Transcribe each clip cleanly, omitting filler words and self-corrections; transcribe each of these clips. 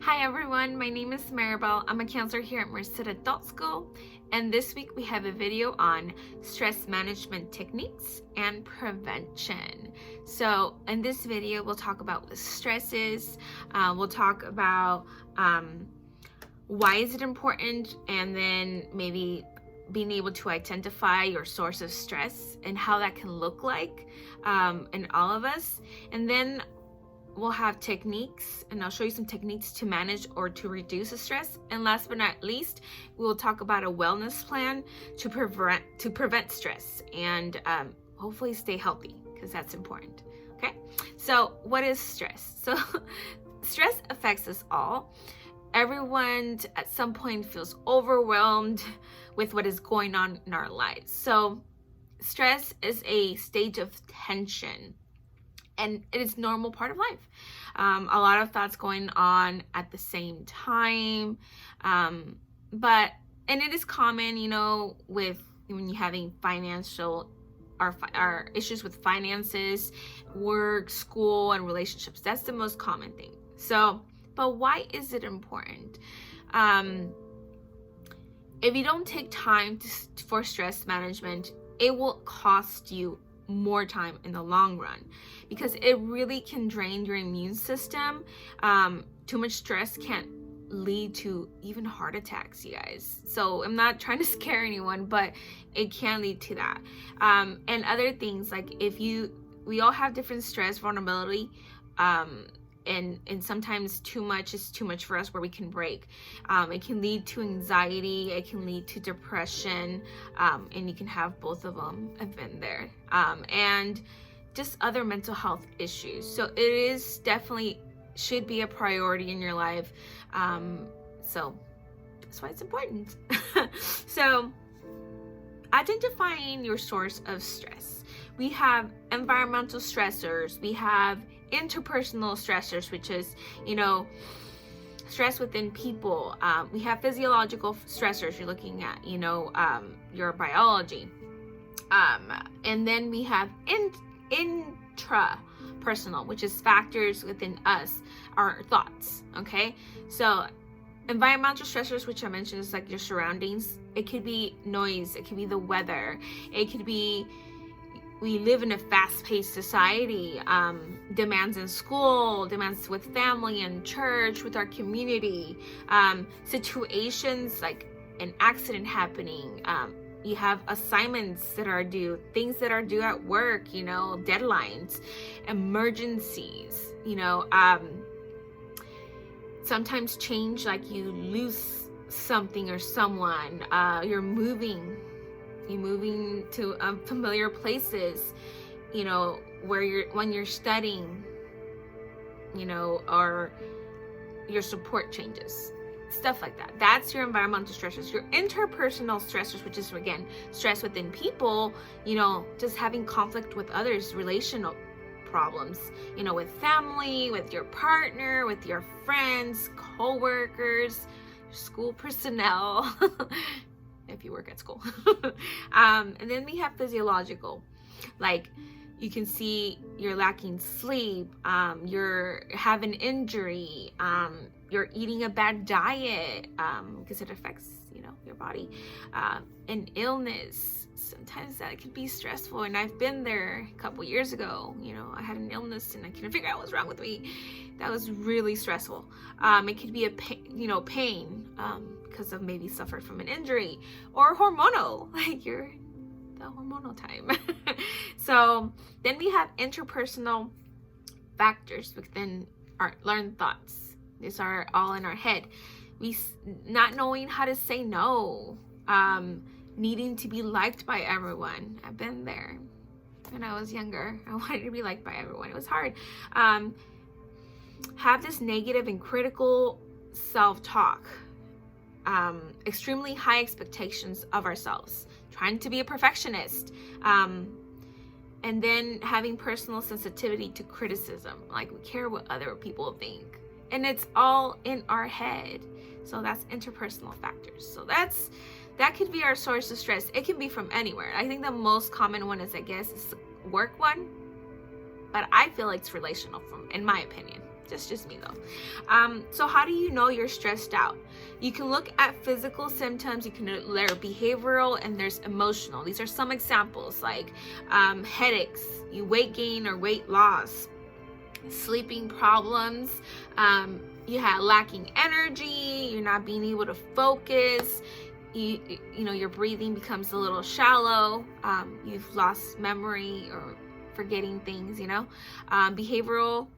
Hi everyone, my name is Maribel. I'm a counselor here at Merced Adult School, and this week we have a video on stress management techniques and prevention. So in this video, we'll talk about what stress is, we'll talk about why is it important, and then maybe being able to identify your source of stress and how that can look like in all of us. And then we'll have techniques, and I'll show you some techniques to manage or to reduce the stress. And last but not least, we'll talk about a wellness plan to prevent stress and hopefully stay healthy, because that's important. Okay, so what is stress? So stress affects us all. Everyone at some point feels overwhelmed with what is going on in our lives. So stress is a stage of tension, and it is normal part of life. A lot of thoughts going on at the same time, and it is common, with when you're having financial our issues with finances, work, school, and relationships. That's the most common thing. So, but why is it important? If you don't take time for stress management, it will cost you more time in the long run, because it really can drain your immune system. Too much stress can lead to even heart attacks, you guys. So I'm not trying to scare anyone, but it can lead to that. And other things, like we all have different stress vulnerability, and sometimes too much is too much for us, where we can break. It can lead to anxiety, it can lead to depression, and you can have both of them. I've been there. And just other mental health issues. So it is definitely should be a priority in your life. So that's why it's important. So identifying your source of stress. We have environmental stressors, we have interpersonal stressors, which is, stress within people. We have physiological stressors. You're looking at, your biology. And then we have intrapersonal, which is factors within us, our thoughts. Okay, so environmental stressors, which I mentioned, is like your surroundings. It could be noise, it could be the weather, it could be we live in a fast-paced society, demands in school, demands with family and church, with our community, situations like an accident happening. You have assignments that are due, things that are due at work, deadlines, emergencies, sometimes change, like you lose something or someone, you're moving to unfamiliar places, when you're studying, or your support changes, stuff like that. That's your environmental stressors. Your interpersonal stressors, which is, again, stress within people, just having conflict with others, relational problems, with family, with your partner, with your friends, co-workers, school personnel, if you work at school. And then we have physiological, like you can see you're lacking sleep, you're have an injury, you're eating a bad diet, because it affects your body, an illness. Sometimes that can be stressful, and I've been there a couple years ago. I had an illness and I couldn't figure out what was wrong with me. That was really stressful. It could be a pain, because of maybe suffered from an injury, or hormonal, like you're the hormonal time. So then we have interpersonal factors within our learned thoughts. These are all in our head. We not knowing how to say no, needing to be liked by everyone. I've been there. When I was younger, I wanted to be liked by everyone. It was hard. Have this negative and critical self-talk, extremely high expectations of ourselves, trying to be a perfectionist, and then having personal sensitivity to criticism, like we care what other people think, and it's all in our head. So that's interpersonal factors. So that could be our source of stress. It can be from anywhere. I think the most common one is the work one, but I feel like it's relational, in my opinion. That's just me though. So how do you know you're stressed out? You can look at physical symptoms, you can learn behavioral, and there's emotional. These are some examples, like headaches, weight gain or weight loss, sleeping problems, you have lacking energy, you're not being able to focus, you know, your breathing becomes a little shallow, you've lost memory or forgetting things, you know. Behavioral,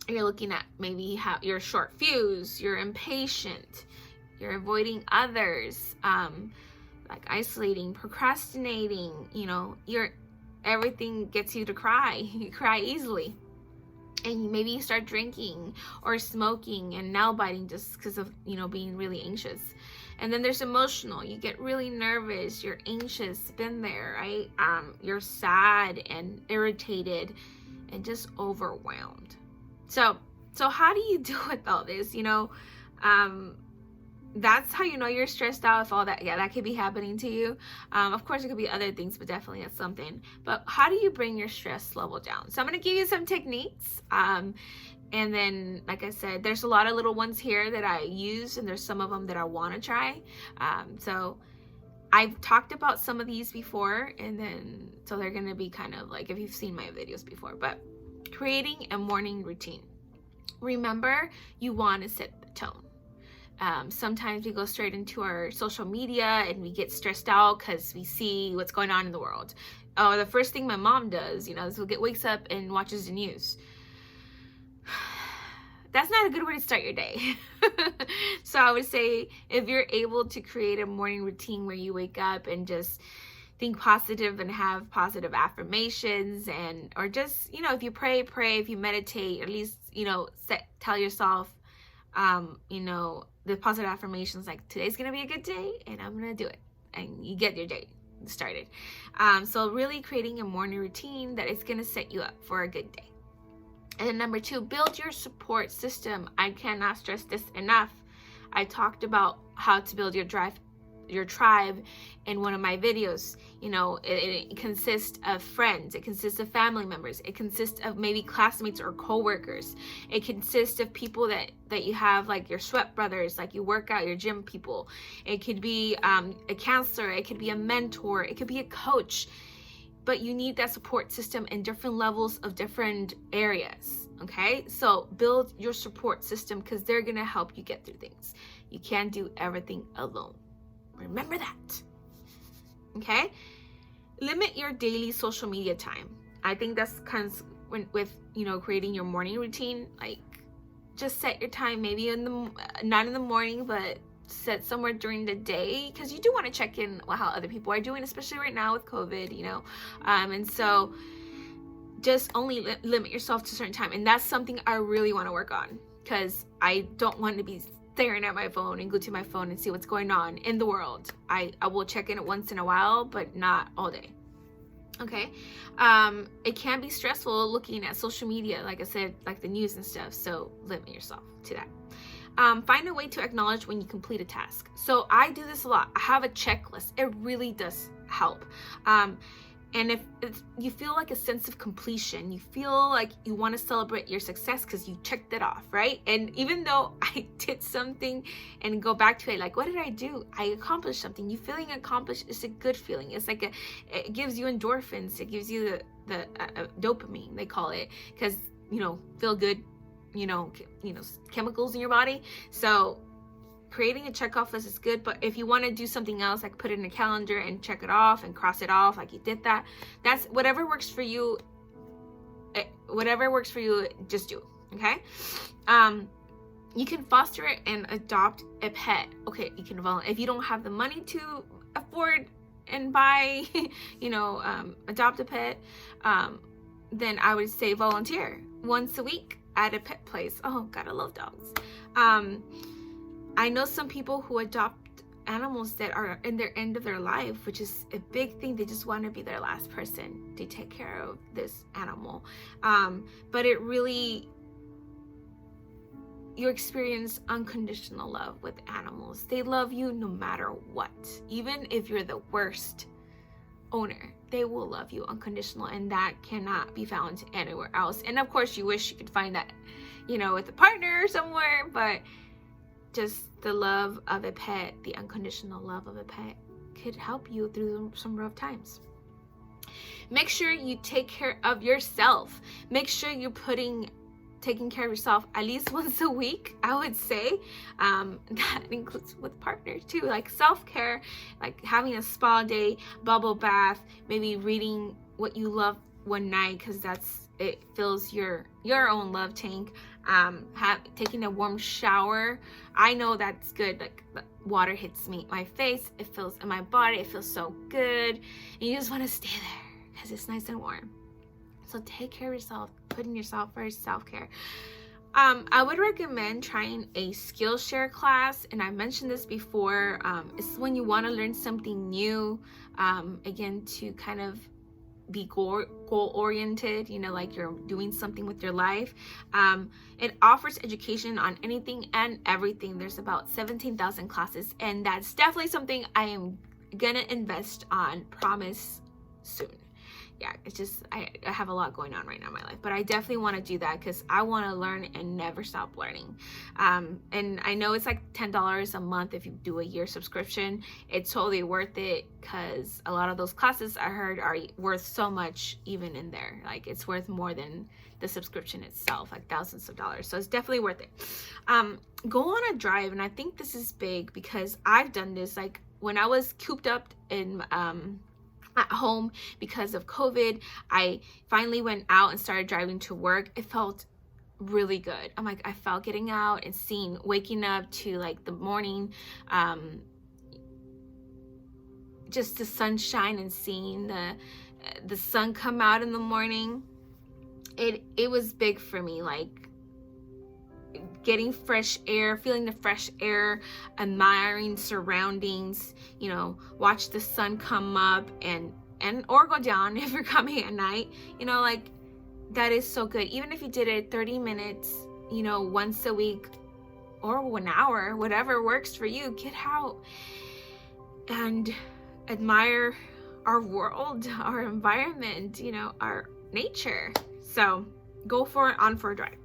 you're looking at maybe how you're short fuse, you're impatient, you're avoiding others, like isolating, procrastinating, you know, everything gets you to cry. You cry easily. And maybe you start drinking or smoking and nail biting just because of, you know, being really anxious. And then there's emotional. You get really nervous, you're anxious, been there, right? You're sad and irritated and just overwhelmed. So how do you deal with all this? You know, that's how you know you're stressed out, if all that, that could be happening to you. Of course, it could be other things, but definitely that's something. But how do you bring your stress level down? So I'm going to give you some techniques. And then, like I said, there's a lot of little ones here that I use, and there's some of them that I want to try. So I've talked about some of these before, and then, so they're going to be kind of like if you've seen my videos before. But creating a morning routine. Remember, you want to set the tone. Sometimes we go straight into our social media and we get stressed out because we see what's going on in the world. Oh, the first thing my mom does, you know, is wakes up and watches the news. That's not a good way to start your day. So I would say if you're able to create a morning routine where you wake up and just think positive and have positive affirmations, or just, you know, if you pray, if you meditate, at least, you know, tell yourself, you know, the positive affirmations like today's gonna be a good day and I'm gonna do it, and you get your day started. So really creating a morning routine that is gonna set you up for a good day. And then number 2, build your support system. I cannot stress this enough. I talked about how to build your tribe in one of my videos. You know, it consists of friends, it consists of family members, it consists of maybe classmates or co-workers, it consists of people that you have, like your sweat brothers, like you work out, your gym people. It could be a counselor, it could be a mentor, it could be a coach. But you need that support system in different levels of different areas. Okay, so build your support system because they're gonna help you get through things. You can't do everything alone. Remember that. Okay, limit your daily social media time. I think that's kind of with, you know, creating your morning routine. Like, just set your time, maybe not in the morning, but set somewhere during the day, because you do want to check in how other people are doing, especially right now with COVID, you know. And so just only limit yourself to a certain time. And that's something I really want to work on, because I don't want to be staring at my phone and go to my phone and see what's going on in the world. I will check in once in a while, but not all day. Okay. It can be stressful looking at social media, like I said, like the news and stuff. So limit yourself to that. Find a way to acknowledge when you complete a task. So I do this a lot. I have a checklist. It really does help. And if you feel like a sense of completion, you feel like you want to celebrate your success because you checked it off, right? And even though I did something and go back to it, like, what did I do? I accomplished something. You feeling accomplished is a good feeling. It's like it gives you endorphins. It gives you the dopamine, they call it, because, you know, feel good, you know, chemicals in your body. So creating a checkoff list is good, but if you want to do something else, like put it in a calendar and check it off and cross it off, like you did that, that's whatever works for you. Whatever works for you, just do. Okay. You can foster and adopt a pet. Okay, you can if you don't have the money to afford and buy, you know, adopt a pet, then I would say volunteer once a week at a pet place. Oh God, I love dogs. I know some people who adopt animals that are in their end of their life, which is a big thing. They just want to be their last person to take care of this animal. But it really, you experience unconditional love with animals. They love you no matter what. Even if you're the worst owner, they will love you unconditional, and that cannot be found anywhere else. And of course, you wish you could find that, with a partner somewhere, but just the love of a pet, the unconditional love of a pet could help you through some rough times. Make sure you take care of yourself. Make sure you're taking care of yourself at least once a week, I would say. That includes with partners too, like self-care, like having a spa day, bubble bath, maybe reading what you love one night, because it fills your own love tank. Taking a warm shower, I know that's good. Like water hits my face, it feels in my body, it feels so good, and you just want to stay there because it's nice and warm. So take care of yourself, putting yourself first, self-care. I would recommend trying a Skillshare class, and I mentioned this before. It's when you want to learn something new, again, to kind of be goal-oriented, like you're doing something with your life. It offers education on anything and everything. There's about 17,000 classes, and that's definitely something I am gonna invest on, promise, soon. Yeah, it's just I have a lot going on right now in my life, but I definitely want to do that because I want to learn and never stop learning. And I know it's like $10 a month if you do a year subscription. It's totally worth it because a lot of those classes I heard are worth so much even in there. Like it's worth more than the subscription itself, like thousands of dollars. So it's definitely worth it. Go on a drive, and I think this is big because I've done this. Like when I was cooped up in at home because of COVID, I finally went out and started driving to work. It felt really good. I felt getting out and waking up to like the morning, just the sunshine and seeing the sun come out in the morning. It was big for me, like getting fresh air, feeling the fresh air, admiring surroundings, watch the sun come up and or go down if you're coming at night, like that is so good. Even if you did it 30 minutes, once a week or 1 hour, whatever works for you, get out and admire our world, our environment, our nature. So go on for a drive.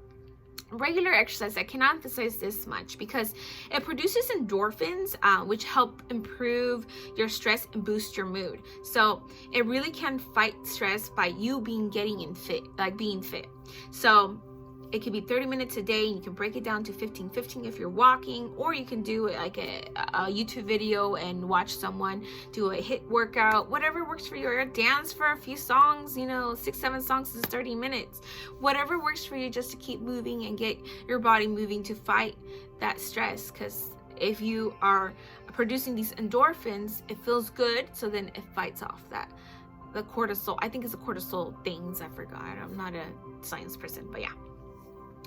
Regular exercise, I cannot emphasize this much because it produces endorphins, which help improve your stress and boost your mood. So it really can fight stress by you being fit. So it could be 30 minutes a day, and you can break it down to 15 if you're walking, or you can do it like a YouTube video and watch someone do a HIIT workout, whatever works for you, or dance for a few songs, 6-7 songs is 30 minutes, whatever works for you, just to keep moving and get your body moving to fight that stress. Because if you are producing these endorphins, it feels good, so then it fights off the cortisol. I think it's the cortisol things, I forgot, I'm not a science person, but yeah.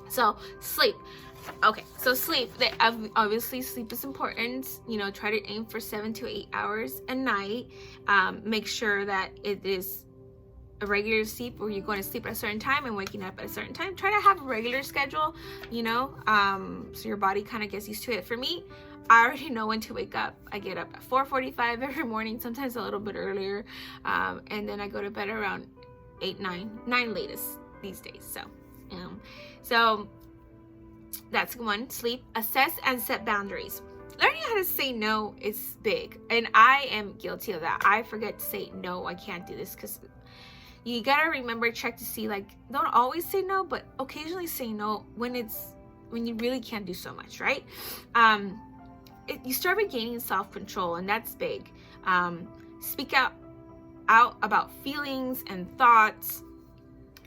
So sleep. Okay, so sleep. Obviously, sleep is important. Try to aim for 7 to 8 hours a night. Make sure that it is a regular sleep where you're going to sleep at a certain time and waking up at a certain time. Try to have a regular schedule, so your body kind of gets used to it. For me, I already know when to wake up. I get up at 4:45 every morning, sometimes a little bit earlier, and then I go to bed around 9 latest these days. So that's one. Sleep. Assess and set boundaries. Learning how to say no is big, and I am guilty of that. I forget to say no, I can't do this, because you gotta remember, check to see, like, don't always say no, but occasionally say no when you really can't do so much, right? You start regaining self-control, and that's big. Speak out about feelings and thoughts.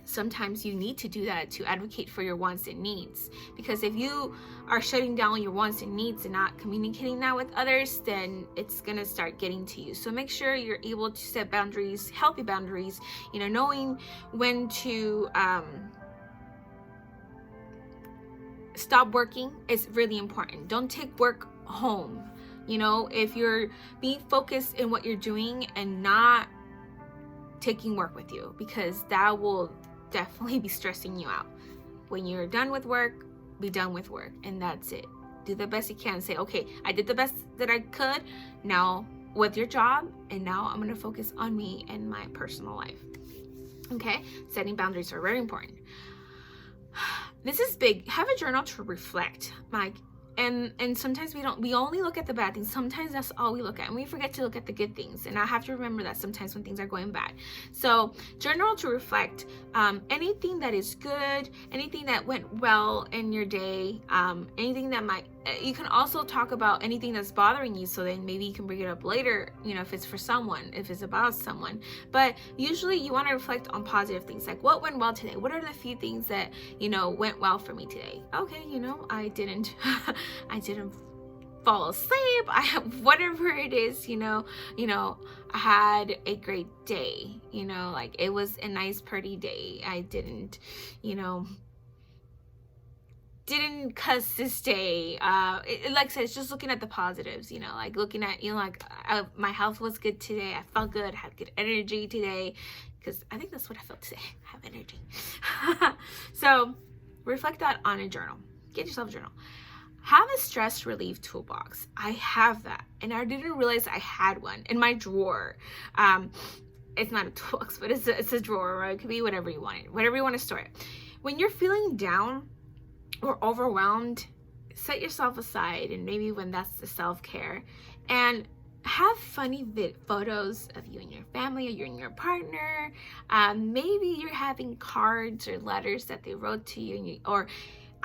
Sometimes you need to do that to advocate for your wants and needs, because if you are shutting down your wants and needs and not communicating that with others, then it's gonna start getting to you. So make sure you're able to set boundaries, healthy boundaries, knowing when to stop working is really important. Don't take work home. If you're being focused in what you're doing and not taking work with you, because that will definitely be stressing you out. When you're done with work, be done with work, and that's it. Do the best you can. Say, okay, I did the best that I could now with your job, and now I'm going to focus on me and my personal life. Okay, setting boundaries are very important. this is big. Have a journal to reflect. Like, and sometimes we only look at the bad things. Sometimes that's all we look at, and we forget to look at the good things. And I have to remember that sometimes when things are going bad. So journal to reflect anything that is good, anything that went well in your day, anything that might, you can also talk about anything that's bothering you, so then maybe you can bring it up later, you know, if it's for someone, if it's about someone. But usually you want to reflect on positive things, like what went well today, what are the few things that, you know, went well for me today. Okay, you know, I didn't fall asleep, whatever it is, you know, I had a great day, you know, like it was a nice pretty day. I didn't, you know, didn't cuss this day. Like I said, it's just looking at the positives, you know, like looking at, you know, like my health was good today. I felt good, had good energy today, because I think that's what I felt today. I have energy. So reflect that on a journal. Get yourself a journal. Have a stress relief toolbox. I have that, and I didn't realize I had one in my drawer. It's not a toolbox, but it's a drawer, right? It could be whatever you want to store it. When you're feeling down or overwhelmed, set yourself aside, and maybe when that's the self-care, and have funny photos of you and your family, or you and your partner. Maybe you're having cards or letters that they wrote to you, or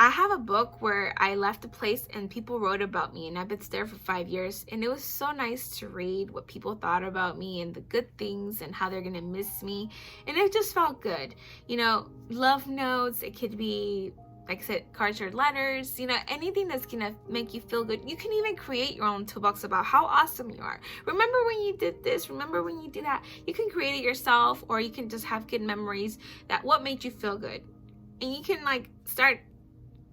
I have a book where I left a place and people wrote about me, and I've been there for 5 years, and it was so nice to read what people thought about me and the good things and how they're gonna miss me, and it just felt good. You know, love notes, it could be, like I said, cards or letters, you know, anything that's gonna make you feel good. You can even create your own toolbox about how awesome you are. Remember when you did this, remember when you did that. You can create it yourself, or you can just have good memories that what made you feel good, and you can like start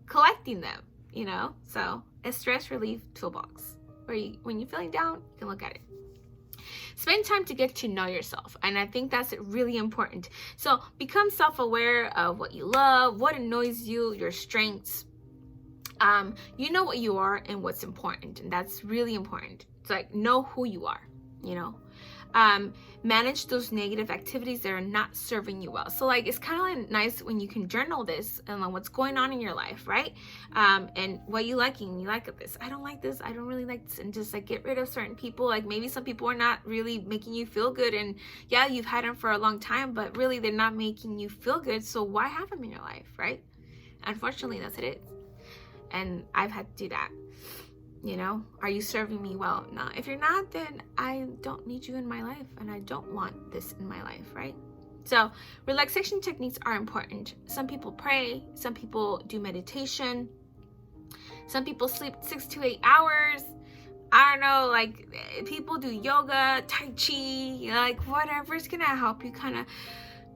collecting them, you know. So a stress relief toolbox where when you're feeling down, you can look at it. Spend time to get to know yourself, and I think that's really important. So become self-aware of what you love, what annoys you, your strengths. You know what you are and what's important, and that's really important. It's like, know who you are, you know. Manage those negative activities that are not serving you well. So like, it's kind of like nice when you can journal this and like what's going on in your life, right? And what you like this, I don't like this, I don't really like this, and just like get rid of certain people. Like maybe some people are not really making you feel good, and yeah, you've had them for a long time, but really they're not making you feel good, so why have them in your life, right? Unfortunately, that's it. And I've had to do that. You know, are you serving me well? No, if you're not, then I don't need you in my life, and I don't want this in my life, right? So relaxation techniques are important. Some people pray, some people do meditation, some people sleep 6 to 8 hours. I don't know, like people do yoga, tai chi, like whatever's gonna help you kind of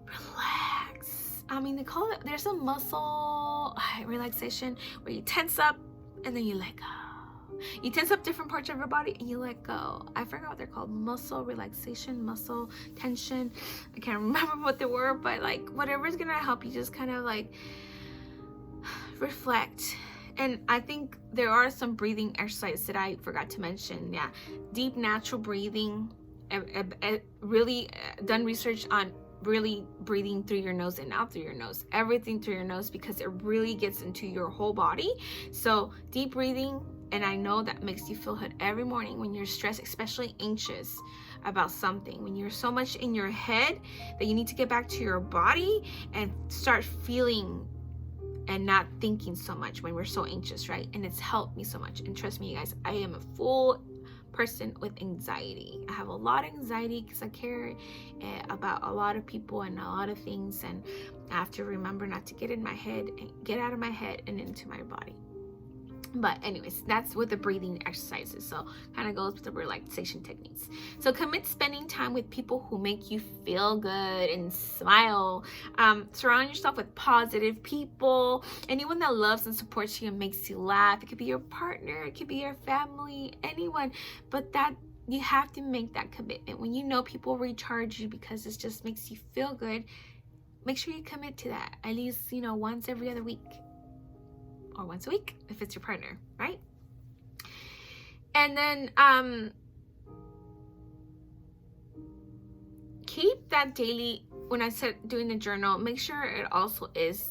relax. I mean, they call it, there's a muscle relaxation where you tense up and then you let go. You tense up different parts of your body and you let go. I forgot what they're called. Muscle relaxation, muscle tension. I can't remember what they were, but like whatever is gonna help you just kind of like reflect. And I think there are some breathing exercises that I forgot to mention. Yeah, deep natural breathing. Really done research on really breathing through your nose and out through your nose, everything through your nose, because it really gets into your whole body. So deep breathing. And I know that makes you feel good every morning when you're stressed, especially anxious about something. When you're so much in your head that you need to get back to your body and start feeling and not thinking so much when we're so anxious, right? And it's helped me so much. And trust me, you guys, I am a full person with anxiety. I have a lot of anxiety because I care about a lot of people and a lot of things. And I have to remember not to get in my head and get out of my head and into my body. But anyways, that's with the breathing exercises. So kind of goes with the relaxation techniques. So commit spending time with people who make you feel good and smile. Surround yourself with positive people. Anyone that loves and supports you and makes you laugh. It could be your partner, it could be your family, anyone. But that you have to make that commitment. When you know people recharge you because it just makes you feel good, make sure you commit to that. At least, you know, once every other week. Or once a week if it's your partner, right? And then keep that daily, when I said doing the journal, make sure it also is,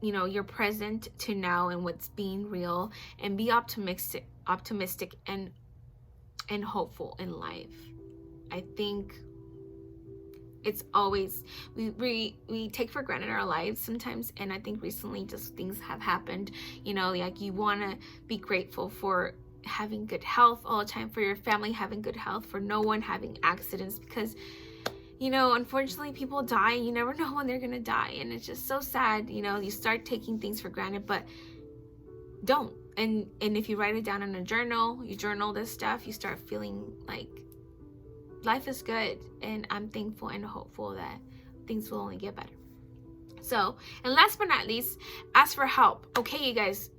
your present to now and what's being real, and be optimistic and hopeful in life. I think it's always, we take for granted our lives sometimes, and I think recently just things have happened, like you want to be grateful for having good health all the time, for your family having good health, for no one having accidents, because unfortunately people die. You never know when they're gonna die, and it's just so sad. You start taking things for granted, but don't. And if you write it down in a journal, you journal this stuff, you start feeling like life is good, and I'm thankful and hopeful that things will only get better. So, and last but not least, ask for help. Okay, you guys,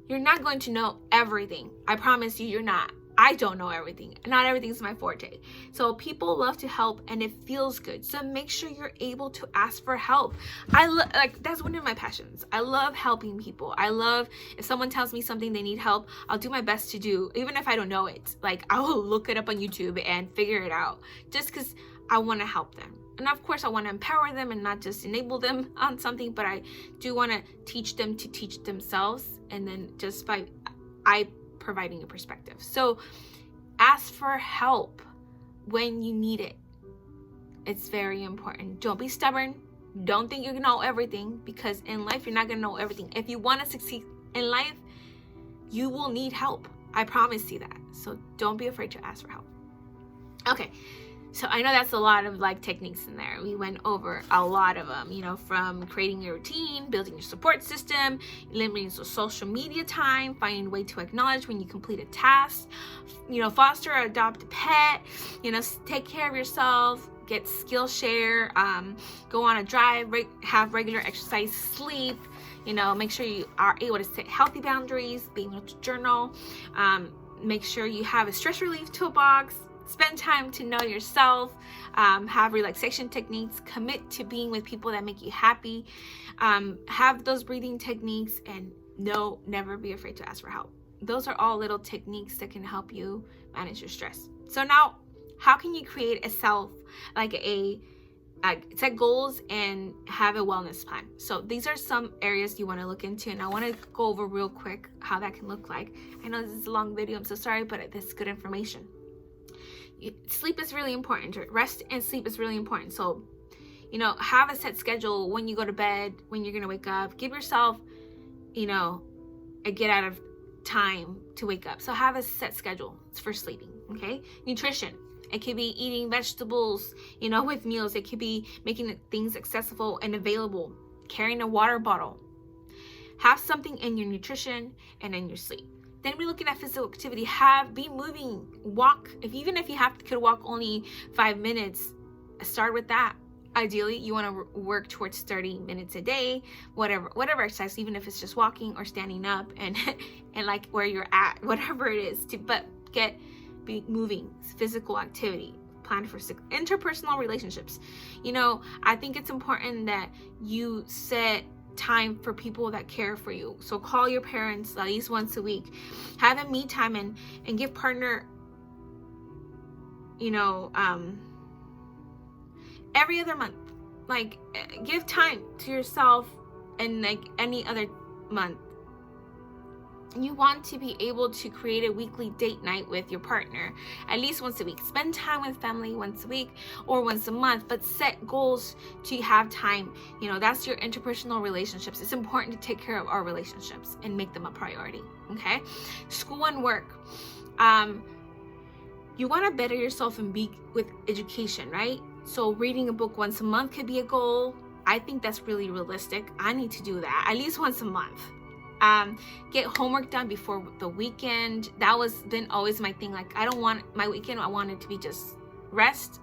you're not going to know everything. I promise you, you're not. I don't know everything. Not everything is my forte. So people love to help, and it feels good. So make sure you're able to ask for help. That's one of my passions. I love helping people. I love if someone tells me something they need help, I'll do my best to do, even if I don't know it. Like, I will look it up on YouTube and figure it out, just because I want to help them. And of course, I want to empower them and not just enable them on something, but I do want to teach them to teach themselves, and then just by providing a perspective. So ask for help when you need it. It's very important. Don't be stubborn. Don't think you know everything, because in life, you're not going to know everything. If you want to succeed in life, you will need help. I promise you that. So don't be afraid to ask for help. Okay. So I know that's a lot of techniques in there. We went over a lot of them, from creating your routine, building your support system, limiting social media time, finding a way to acknowledge when you complete a task, foster or adopt a pet, take care of yourself, get Skillshare, go on a drive, have regular exercise, sleep, make sure you are able to set healthy boundaries, being able to journal, make sure you have a stress relief toolbox, spend time to know yourself, have relaxation techniques, commit to being with people that make you happy, have those breathing techniques, and never be afraid to ask for help. Those are all little techniques that can help you manage your stress. So now, how can you create set goals and have a wellness plan? So these are some areas you want to look into, and I want to go over real quick how that can look like. I know this is a long video, I'm so sorry, but this is good information. Sleep is really important. Rest and sleep is really important. So, have a set schedule when you go to bed, when you're going to wake up. Give yourself, a get out of time to wake up. So have a set schedule for sleeping, okay? Nutrition. It could be eating vegetables, with meals. It could be making things accessible and available. Carrying a water bottle. Have something in your nutrition and in your sleep. Then we're looking at physical activity. Be moving, walk. Even if you could walk only 5 minutes, start with that. Ideally, you want to work towards 30 minutes a day, whatever exercise, even if it's just walking or standing up and where you're at, whatever it is. Be moving, physical activity. Plan for interpersonal relationships. I think it's important that you set time for people that care for you. So call your parents at least once a week. Have a me time and give partner, every other month. Give time to yourself, and any other month. You want to be able to create a weekly date night with your partner at least once a week. Spend time with family once a week or once a month, but set goals to have time. That's your interpersonal relationships. It's important to take care of our relationships and make them a priority, okay? School and work. You want to better yourself and be with education, right? So reading a book once a month could be a goal. I think that's really realistic. I need to do that at least once a month. Get homework done before the weekend. That was been always my thing. I don't want my weekend, I want it to be just rest,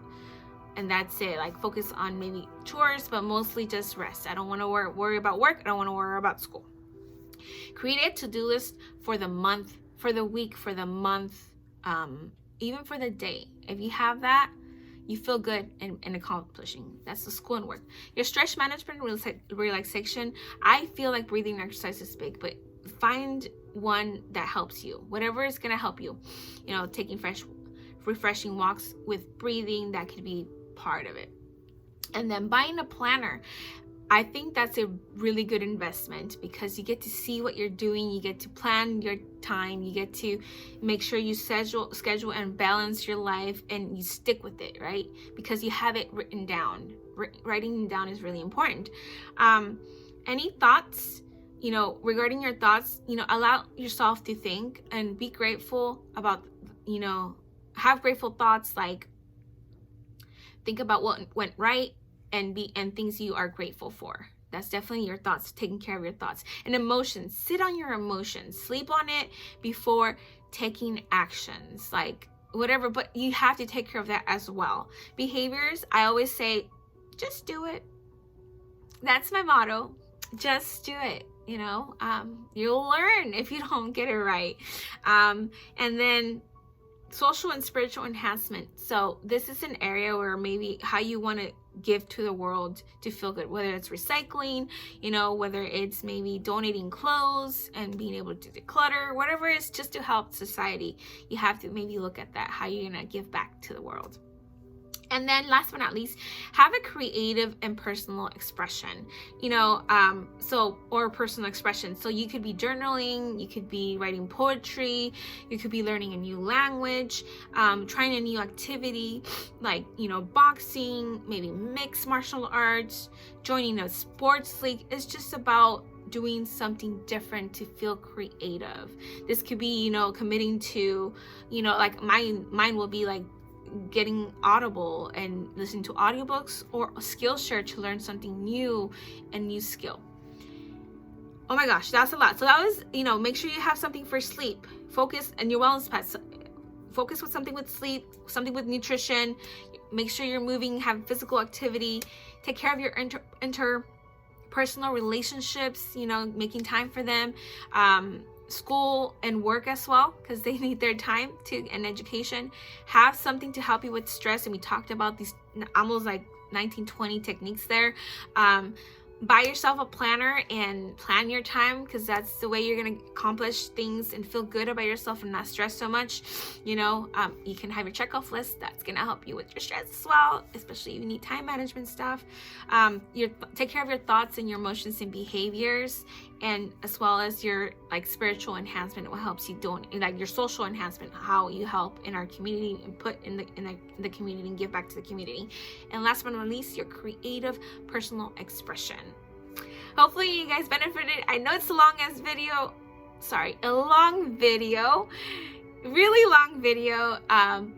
and that's it. Focus on maybe chores, but mostly just rest. I don't want to worry about work. I don't want to worry about school. Create a to-do list for the month, for the week, for the month, even for the day. If you have that, you feel good in accomplishing. That's the school and work. Your stress management, relaxation. I feel like breathing exercise is big, but find one that helps you. Whatever is going to help you. Taking refreshing walks with breathing, that could be part of it. And then buying a planner. I think that's a really good investment because you get to see what you're doing, you get to plan your time, you get to make sure you schedule and balance your life, and you stick with it, right? Because you have it written down. Writing down is really important. Any thoughts, regarding your thoughts, allow yourself to think and be grateful about, have grateful thoughts, like think about what went right, and things you are grateful for. That's definitely your thoughts, taking care of your thoughts. And emotions, sit on your emotions, sleep on it before taking actions, like whatever, but you have to take care of that as well. Behaviors, I always say, just do it. That's my motto. Just do it. You'll learn if you don't get it right. And then social and spiritual enhancement. So this is an area where maybe how you want to give to the world to feel good, whether it's recycling, whether it's maybe donating clothes and being able to declutter, whatever it is, just to help society. You have to maybe look at that, how you're going to give back to the world. And then last but not least, have a creative and personal expression, or personal expression. So you could be journaling, you could be writing poetry, you could be learning a new language, trying a new activity like, boxing, maybe mixed martial arts, joining a sports league. It's just about doing something different to feel creative. This could be, committing to, like mine will be like getting Audible and listening to audiobooks, or Skillshare to learn something new, a new skill. Oh my gosh, that's a lot. So that was, make sure you have something for sleep. Focus and your wellness pets. Focus with something with sleep, something with nutrition. Make sure you're moving, have physical activity. Take care of your interpersonal relationships, making time for them. School and work as well, because they need their time and education. Have something to help you with stress, and we talked about these almost like 1920 techniques there. Buy yourself a planner and plan your time, because that's the way you're going to accomplish things and feel good about yourself and not stress so much. You can have your checkoff list. That's going to help you with your stress as well, especially if you need time management stuff. Take care of your thoughts and your emotions and behaviors, and as well as your spiritual enhancement, what helps you your social enhancement, how you help in our community and put in the community and give back to the community. And last but not least, your creative personal expression. Hopefully you guys benefited. I know it's a long video, really long video,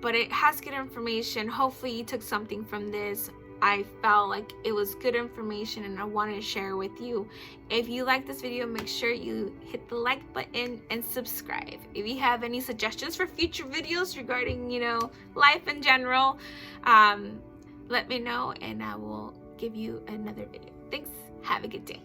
but it has good information. Hopefully you took something from this. I felt like it was good information and I wanted to share with you. If you like this video, make sure you hit the like button and subscribe. If you have any suggestions for future videos regarding, life in general, let me know and I will give you another video. Thanks. Have a good day.